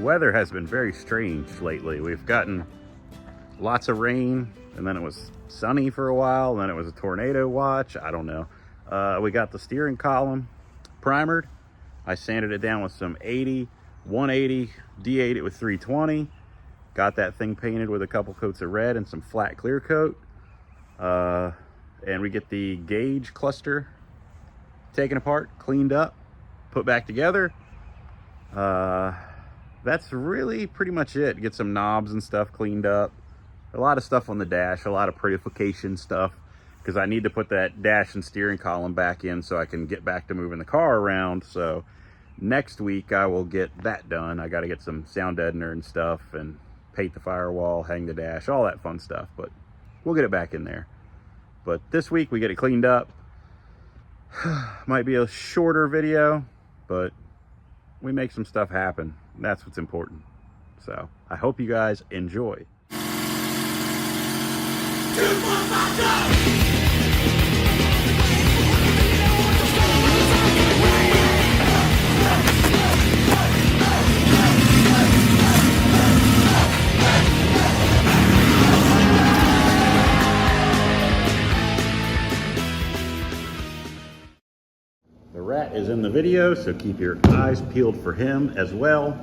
weather has been very strange lately. We've gotten lots of rain, and then it was sunny for a while, and then it was a tornado watch. I don't know. We got the steering column primered. I sanded it down with some 180, D8 it with 320. Got that thing painted with a couple coats of red and some flat clear coat. And we get the gauge cluster taken apart, cleaned up, put back together. That's really pretty much it. Get some knobs and stuff cleaned up. A lot of stuff on the dash, a lot of prettification stuff, because I need to put that dash and steering column back in so I can get back to moving the car around. So next week I will get that done. I got to get some sound deadener and stuff and paint the firewall, hang the dash, all that fun stuff, but we'll get it back in there. But this week we get it cleaned up. Might be a shorter video, but we make some stuff happen. That's what's important. So I hope you guys enjoy. The rat is in the video, so keep your eyes peeled for him as well.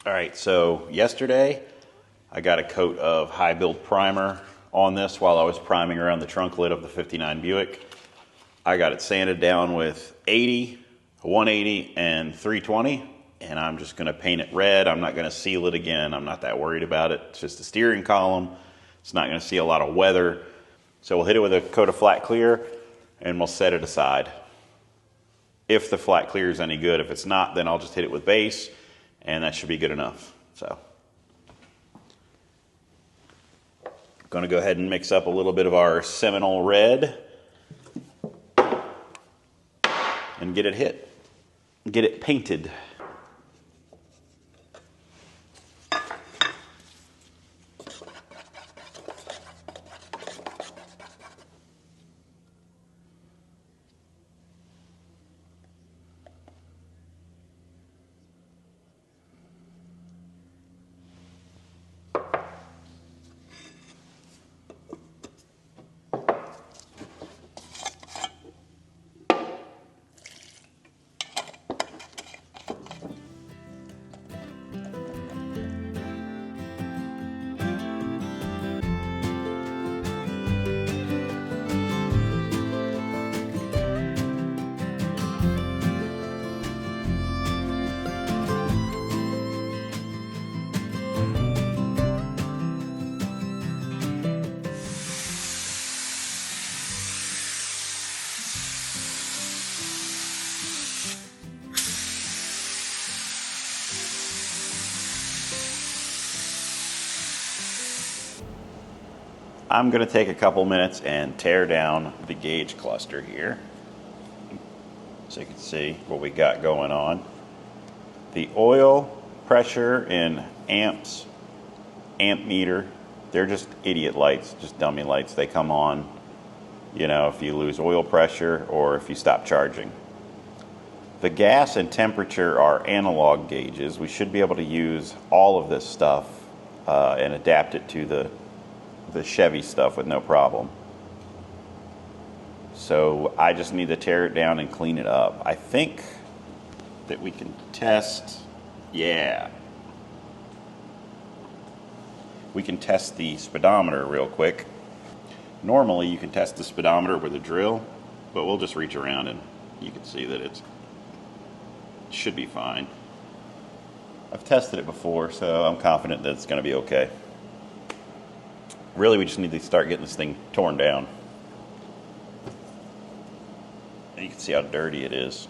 All right, so yesterday I got a coat of high build primer on this while I was priming around the trunk lid of the 59 Buick. I got it sanded down with 80, 180, and 320, and I'm just gonna paint it red. I'm not gonna seal it again. I'm not that worried about it. It's just a steering column. It's not gonna see a lot of weather. So we'll hit it with a coat of flat clear and we'll set it aside. If the flat clear is any good. If it's not, then I'll just hit it with base, and that should be good enough. So, going to go ahead and mix up a little bit of our Seminole red and get it painted. I'm going to take a couple minutes and tear down the gauge cluster here so you can see what we got going on. The oil pressure in amps, amp meter, they're just idiot lights, just dummy lights. They come on, you know, if you lose oil pressure or if you stop charging. The gas and temperature are analog gauges. We should be able to use all of this stuff and adapt it to the Chevy stuff with no problem. So I just need to tear it down and clean it up. I think that we can test, yeah. We can test the speedometer real quick. Normally you can test the speedometer with a drill, but we'll just reach around and you can see that it should be fine. I've tested it before, so I'm confident that it's going to be okay. Really, we just need to start getting this thing torn down. And you can see how dirty it is.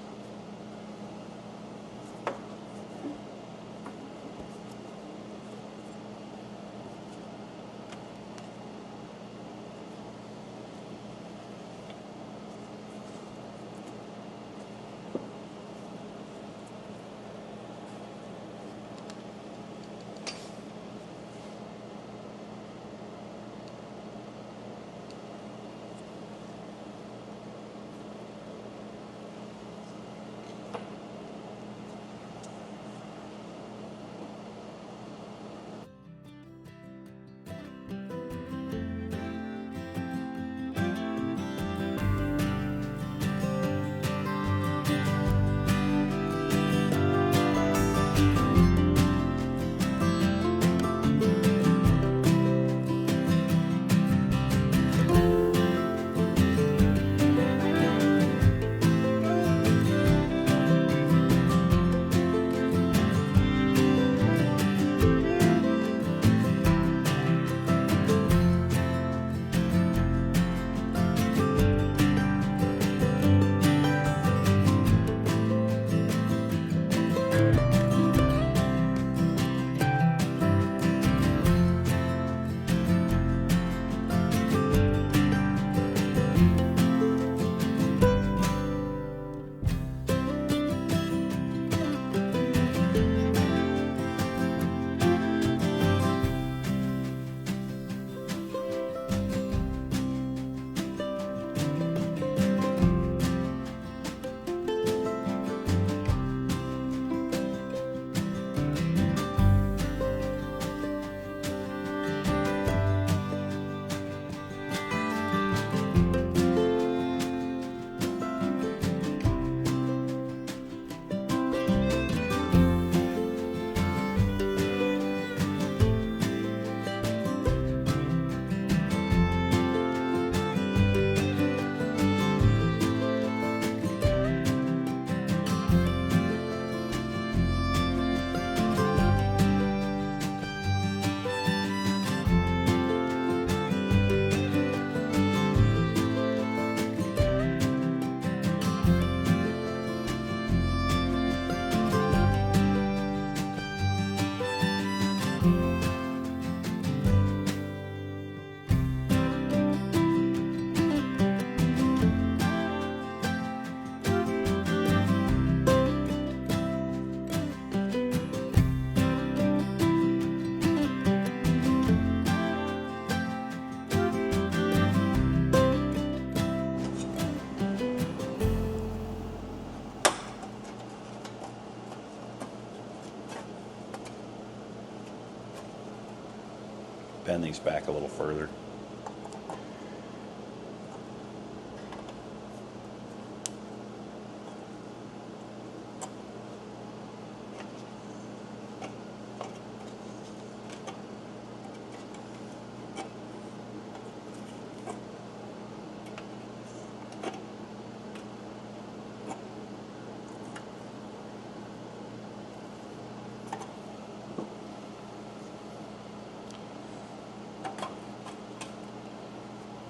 Bend these back a little further.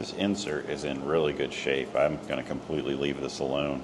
This insert is in really good shape. I'm going to completely leave this alone.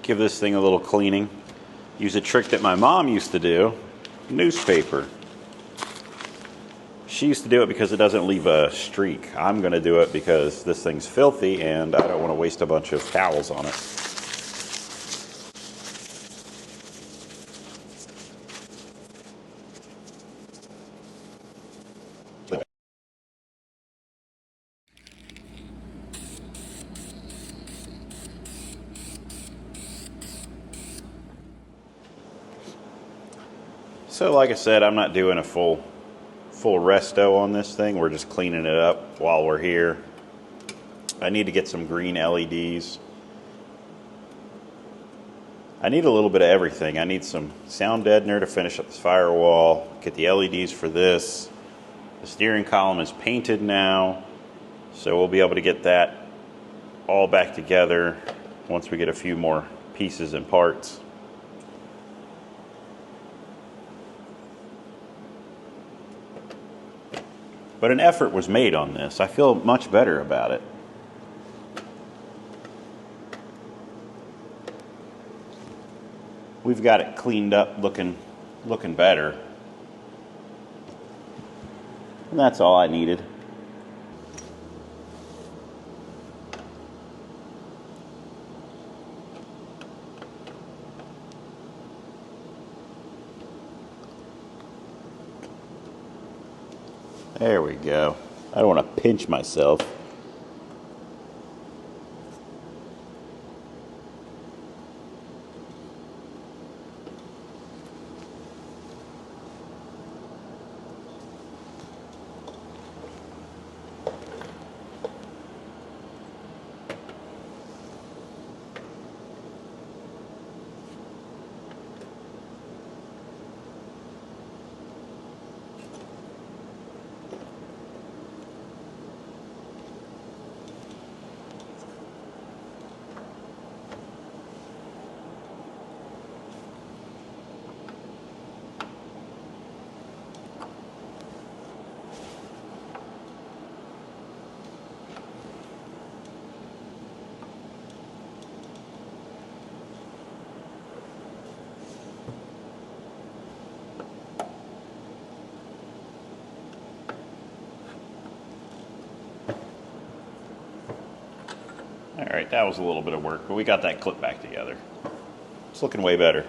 Give this thing a little cleaning. Use a trick that my mom used to do, newspaper. She used to do it because it doesn't leave a streak. I'm gonna do it because this thing's filthy and I don't wanna waste a bunch of towels on it. So like I said, I'm not doing a full resto on this thing. We're just cleaning it up while we're here. I need to get some green LEDs. I need a little bit of everything. I need some sound deadener to finish up this firewall, get the LEDs for this. The steering column is painted now, so we'll be able to get that all back together once we get a few more pieces and parts. But an effort was made on this. I feel much better about it. We've got it cleaned up, looking better. And that's all I needed. There we go. I don't want to pinch myself. Alright, that was a little bit of work, but we got that clip back together. It's looking way better.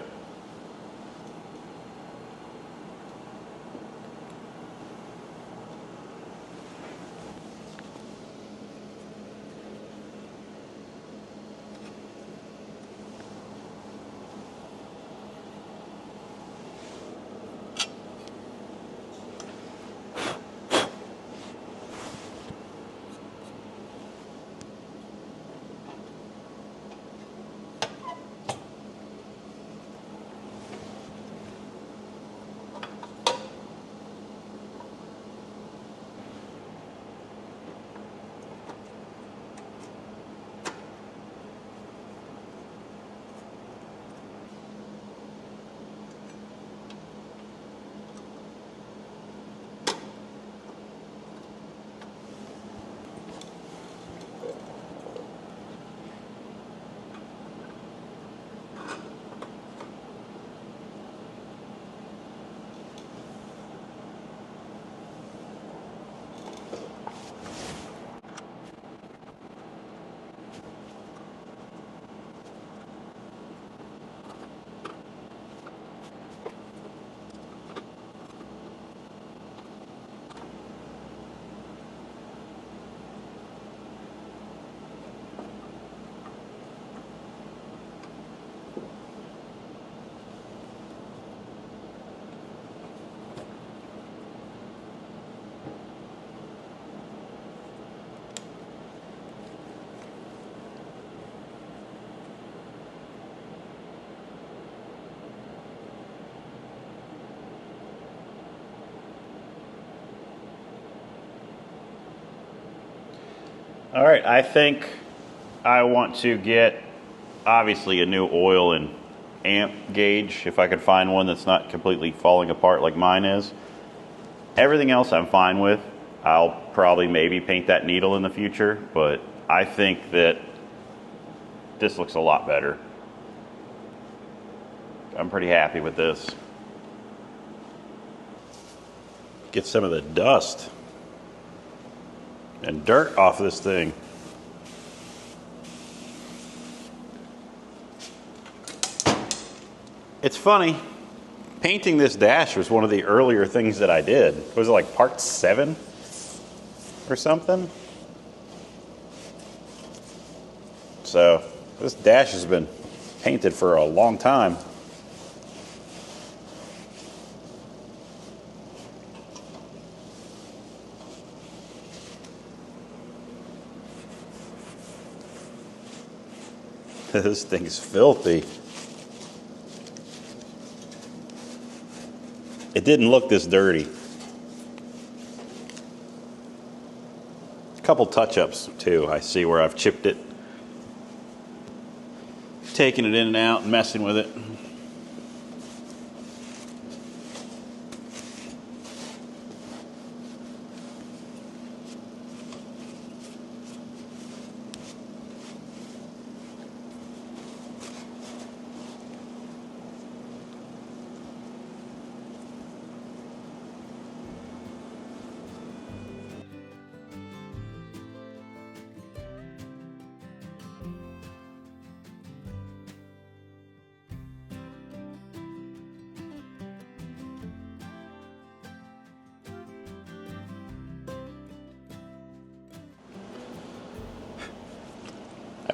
All right, I think I want to get, obviously, a new oil and amp gauge, if I could find one that's not completely falling apart like mine is. Everything else I'm fine with. I'll probably maybe paint that needle in the future, but I think that this looks a lot better. I'm pretty happy with this. Get some of the dust and dirt off this thing. It's funny, painting this dash was one of the earlier things that I did. Was it like part 7 or something? So this dash has been painted for a long time. This thing's filthy. It didn't look this dirty. A couple touch-ups too. I see where I've chipped it, taking it in and out and messing with it.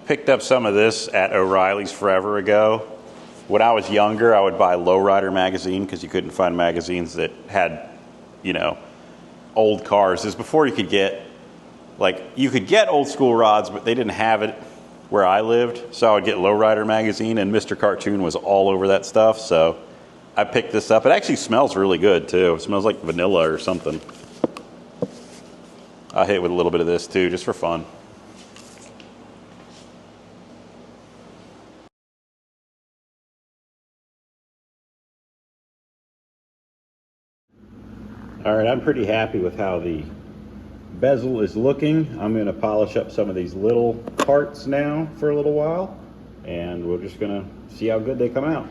Picked up some of this at O'Reilly's forever ago. When I was younger, I would buy Lowrider magazine because you couldn't find magazines that had, you know, old cars. This is before you could get, like, you could get old school rods, but they didn't have it where I lived. So I would get Lowrider magazine, and Mr. Cartoon was all over that stuff. So I picked this up. It actually smells really good too. It smells like vanilla or something. I hit with a little bit of this too, just for fun. All right, I'm pretty happy with how the bezel is looking. I'm going to polish up some of these little parts now for a little while, and we're just going to see how good they come out.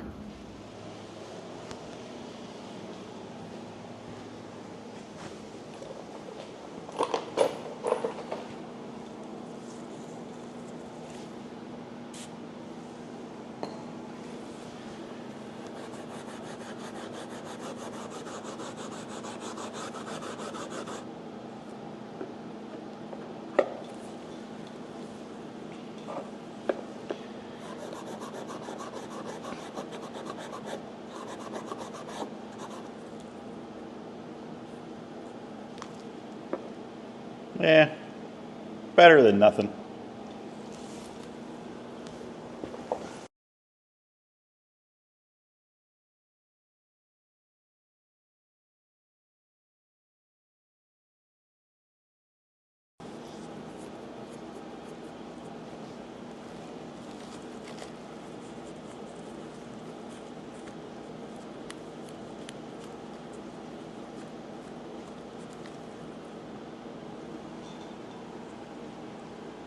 Yeah, better than nothing.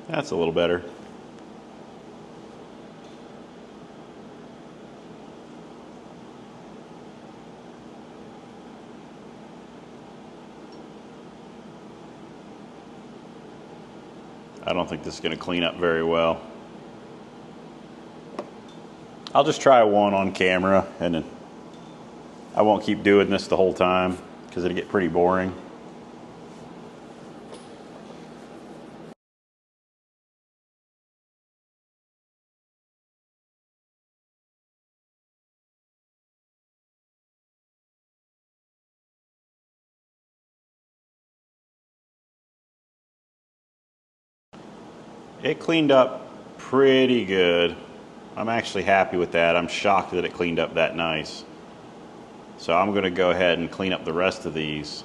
That's a little better. I don't think this is going to clean up very well. I'll just try one on camera, and then I won't keep doing this the whole time because it'll get pretty boring. It cleaned up pretty good. I'm actually happy with that. I'm shocked that it cleaned up that nice. So I'm going to go ahead and clean up the rest of these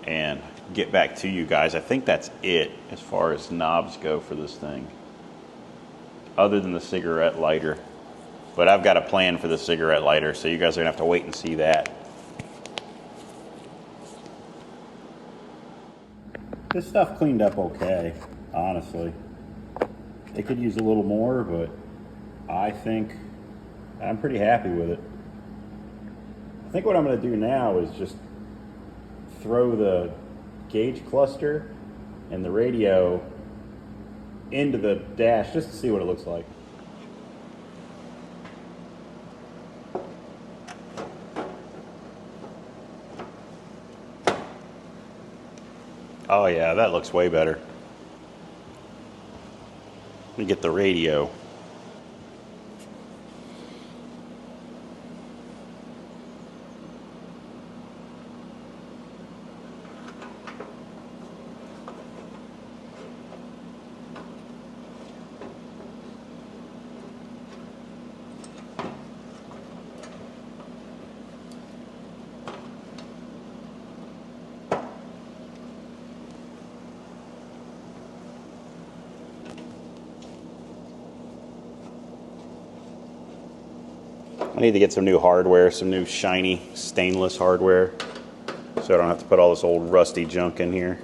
and get back to you guys. I think that's it as far as knobs go for this thing, other than the cigarette lighter. But I've got a plan for the cigarette lighter, so you guys are going to have to wait and see that. This stuff cleaned up okay, honestly. It could use a little more, but I think I'm pretty happy with it. I think what I'm going to do now is just throw the gauge cluster and the radio into the dash just to see what it looks like. Oh yeah, that looks way better. Let me get the radio. I need to get some new hardware, some new shiny stainless hardware, so I don't have to put all this old rusty junk in here.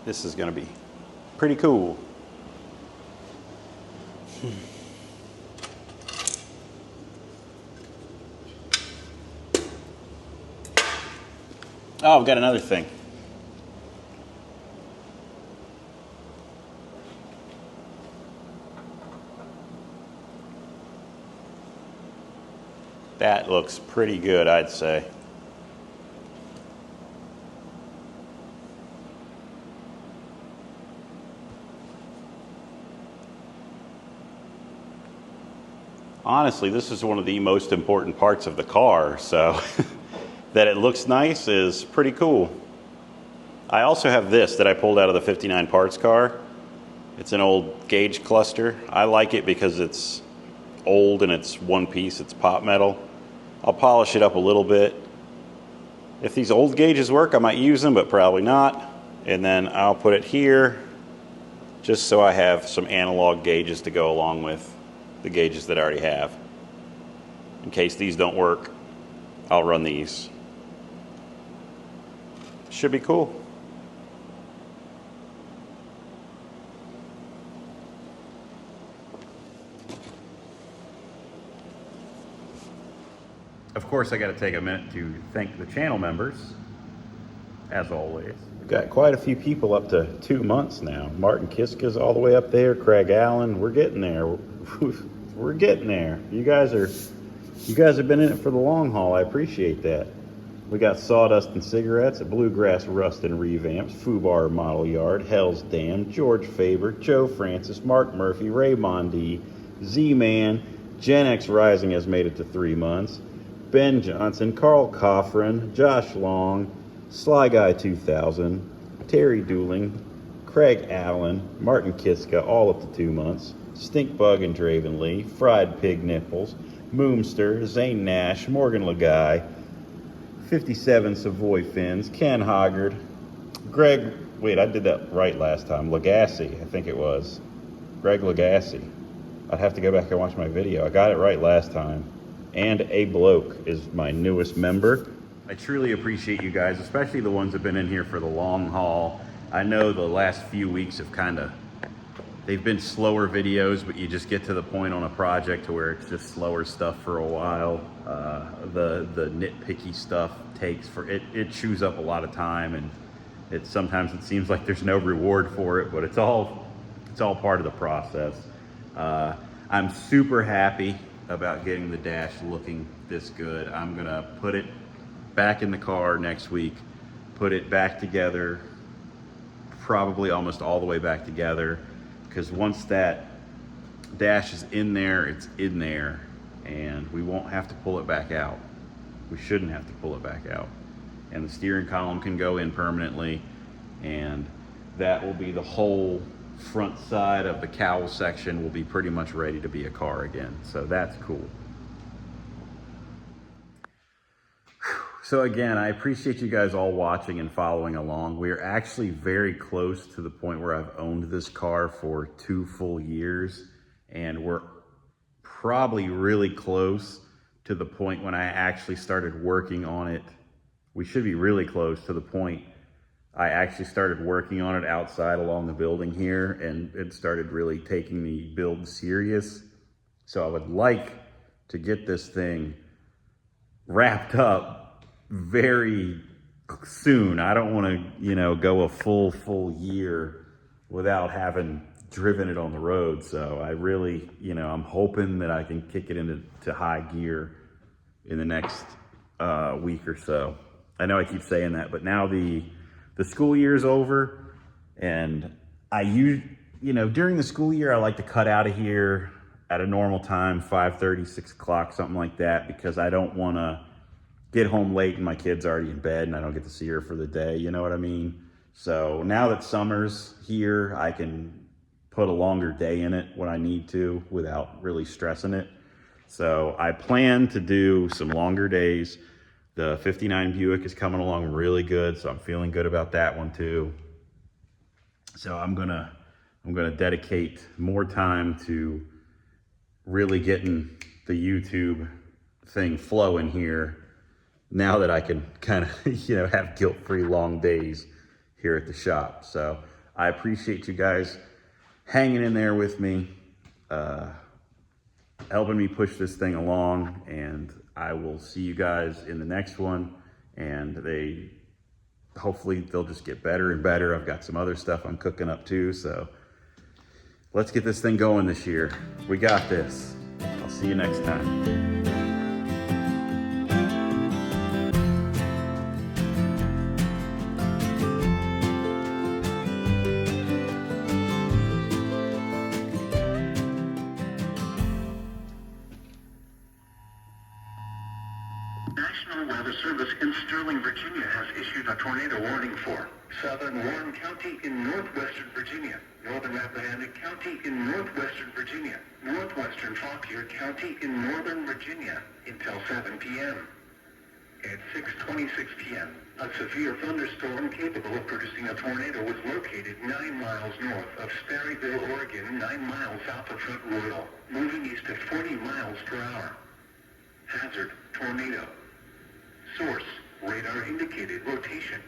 This is going to be pretty cool. Oh, I've got another thing. That looks pretty good, I'd say. Honestly, this is one of the most important parts of the car, so that it looks nice is pretty cool. I also have this that I pulled out of the 59 parts car. It's an old gauge cluster. I like it because it's old and it's one piece, it's pot metal. I'll polish it up a little bit. If these old gauges work, I might use them, but probably not. And then I'll put it here just so I have some analog gauges to go along with the gauges that I already have. In case these don't work, I'll run these. Should be cool. Of course, I got to take a minute to thank the channel members, as always. We've got quite a few people up to 2 months now. Martin Kiska's all the way up there. Craig Allen. We're getting there. We're getting there. You guys have been in it for the long haul. I appreciate that. We got Sawdust and Cigarettes at Bluegrass Rust and Revamps, Fubar Model Yard, Hell's Dam, George Faber, Joe Francis, Mark Murphy, Raymond D, Z-Man, Gen X Rising has made it to 3 months, Ben Johnson, Carl Coffrin, Josh Long, Sly Guy 2000, Terry Dooling, Craig Allen, Martin Kiska, all up to 2 months, Stinkbug and Draven Lee, Fried Pig Nipples, Moomster, Zane Nash, Morgan Lagai, 57 Savoy Fins, Ken Hoggard, Greg, wait, I did that right last time, Legacy, I think it was. Greg Legacy. I'd have to go back and watch my video. I got it right last time. And A Bloke is my newest member. I truly appreciate you guys, especially the ones that have been in here for the long haul. I know the last few weeks have they've been slower videos, but you just get to the point on a project to where it's just slower stuff for a while. The nitpicky stuff it chews up a lot of time, and sometimes it seems like there's no reward for it, but it's all part of the process. I'm super happy about getting the dash looking this good. I'm gonna put it back in the car next week, put it back together, probably almost all the way back together, because once that dash is in there, it's in there, and we won't have to pull it back out. We shouldn't have to pull it back out. And the steering column can go in permanently, and that will be the whole front side of the cowl section will be pretty much ready to be a car again. So that's cool. So again, I appreciate you guys all watching and following along. We're actually very close to the point where I've owned this car for 2 full years, and we're probably really close to the point when I actually started working on it. We should be really close to the point I actually started working on it outside along the building here, and it started really taking the build serious. So I would like to get this thing wrapped up very soon. I don't want to, go a full year without having driven it on the road. So I really, I'm hoping that I can kick it into high gear in the next week or so. I know I keep saying that, but now the school year is over, and during the school year, I like to cut out of here at a normal time, 5:30, 6 o'clock, something like that, because I don't want to get home late and my kid's already in bed and I don't get to see her for the day, you know what I mean? So now that summer's here, I can put a longer day in it when I need to without really stressing it. So I plan to do some longer days. The 59 Buick is coming along really good, so I'm feeling good about that one too. So I'm gonna dedicate more time to really getting the YouTube thing flowing here now that I can kind of, have guilt-free long days here at the shop. So I appreciate you guys hanging in there with me, helping me push this thing along, and I will see you guys in the next one, and hopefully they'll just get better and better. I've got some other stuff I'm cooking up too, so let's get this thing going this year. We got this. I'll see you next time. National Weather Service in Sterling, Virginia has issued a tornado warning for southern Warren County in northwestern Virginia, northern Rappahannock County in northwestern Virginia, northwestern Fauquier County in northern Virginia until 7 p.m. At 6:26 p.m., a severe thunderstorm capable of producing a tornado was located 9 miles north of Sperryville, Oregon, 9 miles south of Front Royal, moving east at 40 miles per hour. Hazard, tornado. Source, radar indicated rotation.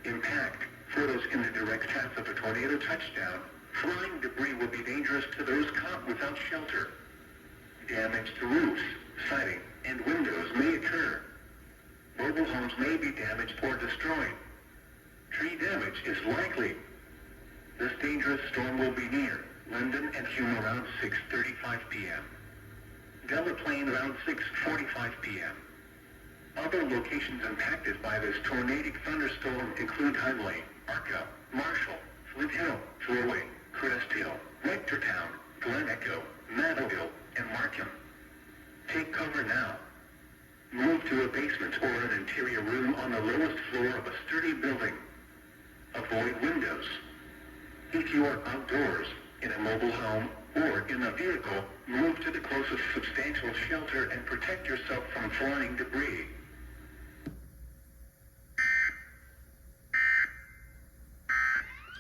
Impact, photos in the direct path of a tornado touchdown. Flying debris will be dangerous to those caught without shelter. Damage to roofs, siding, and windows may occur. Mobile homes may be damaged or destroyed. Tree damage is likely. This dangerous storm will be near London and Hume around 6:35 p.m. Delaplane around 6:45 p.m. Other locations impacted by this tornadic thunderstorm include Hunley, Arca, Marshall, Flint Hill, Florway, Crest Hill, Rectortown, Glen Echo, Madoville, and Markham. Take cover now. Move to a basement or an interior room on the lowest floor of a sturdy building. Avoid windows. If you are outdoors, in a mobile home, or in a vehicle, move to the closest substantial shelter and protect yourself from flying debris.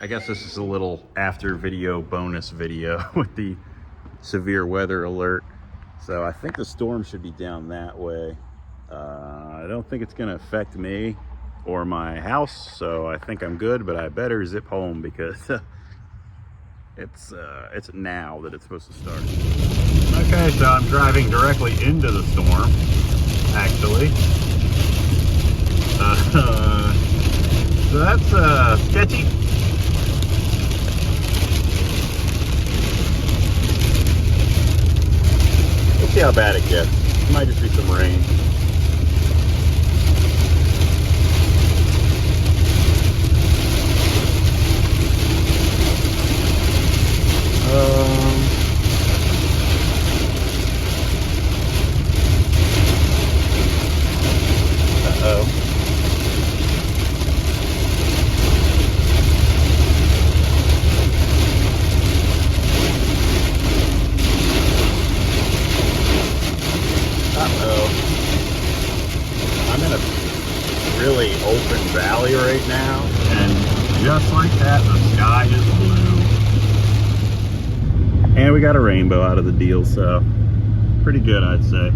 I guess this is a little after video bonus video with the severe weather alert. So I think the storm should be down that way. I don't think it's gonna affect me or my house, so I think I'm good, but I better zip home because it's now that it's supposed to start. Okay, so I'm driving directly into the storm, actually. So that's sketchy. We'll see how bad it gets. It might just be some rain. Uh-oh. really open valley right now, and just like that, the sky is blue. And we got a rainbow out of the deal, so pretty good, I'd say.